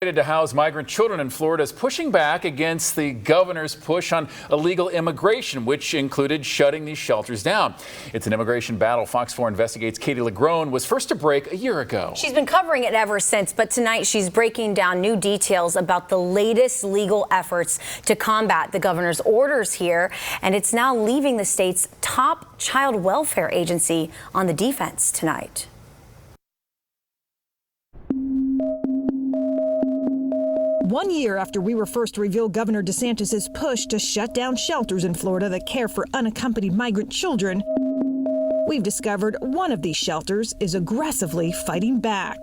To house migrant children in Florida is pushing back against the governor's push on illegal immigration, which included shutting these shelters down. It's an immigration battle Fox 4 Investigates' Katie LaGrone was first to break a year ago. She's been covering it ever since, but tonight she's breaking down new details about the latest legal efforts to combat the governor's orders here, and it's now leaving the state's top child welfare agency on the defense tonight. One year after we were first to reveal Governor Desantis' push to shut down shelters in Florida that care for unaccompanied migrant children, we've discovered one of these shelters is aggressively fighting back.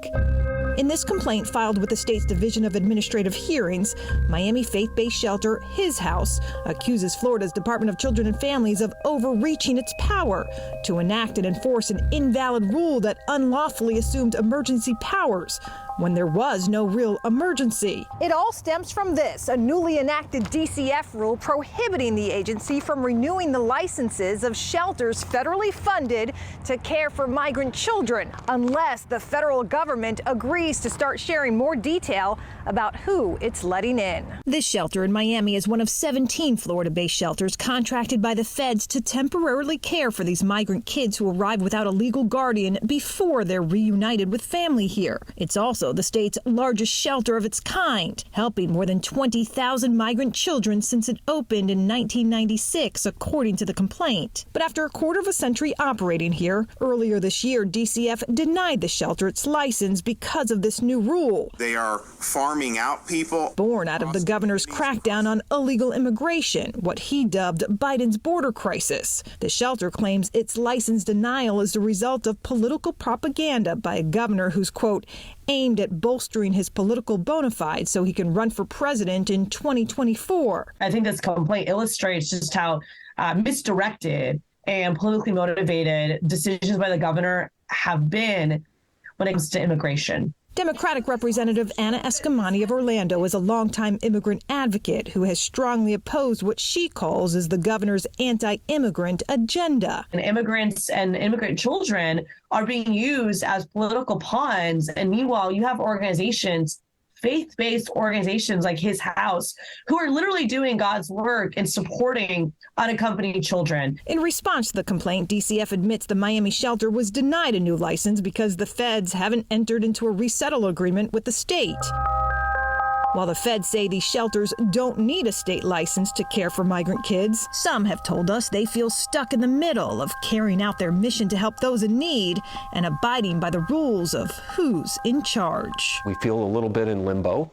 In this complaint filed with the state's Division of Administrative Hearings, Miami faith-based shelter His House accuses Florida's Department of Children and Families of overreaching its power to enact and enforce an invalid rule that unlawfully assumed emergency powers when there was no real emergency. It all stems from this, a newly enacted DCF rule prohibiting the agency from renewing the licenses of shelters federally funded to care for migrant children unless the federal government agrees to start sharing more detail about who it's letting in. This shelter in Miami is one of 17 Florida-based shelters contracted by the feds to temporarily care for these migrant kids who arrive without a legal guardian before they're reunited with family here. It's also the state's largest shelter of its kind, helping more than 20,000 migrant children since it opened in 1996, according to the complaint. But after a quarter of a century operating here, earlier this year, DCF denied the shelter its license because of this new rule. They are farming out people. Born out of the governor's crackdown on illegal immigration, what he dubbed Biden's border crisis. The shelter claims its license denial is the result of political propaganda by a governor who's, quote, aimed at bolstering his political bona fides so he can run for president in 2024. I think this complaint illustrates just how misdirected and politically motivated decisions by the governor have been when it comes to immigration. Democratic Representative Anna Escamani of Orlando is a longtime immigrant advocate who has strongly opposed what she calls is the governor's anti-immigrant agenda. And immigrants and immigrant children are being used as political pawns. And meanwhile, you have organizations, faith-based organizations like His House, who are literally doing God's work and supporting unaccompanied children. In response to the complaint, DCF admits the Miami shelter was denied a new license because the feds haven't entered into a resettle agreement with the state. While the feds say these shelters don't need a state license to care for migrant kids, some have told us they feel stuck in the middle of carrying out their mission to help those in need and abiding by the rules of who's in charge. We feel a little bit in limbo.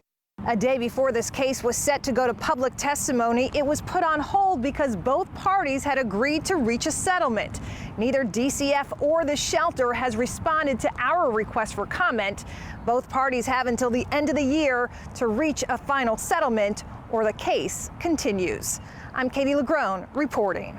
A day before this case was set to go to public testimony, it was put on hold because both parties had agreed to reach a settlement. Neither DCF or the shelter has responded to our request for comment. Both parties have until the end of the year to reach a final settlement or the case continues. I'm Katie LaGrone reporting.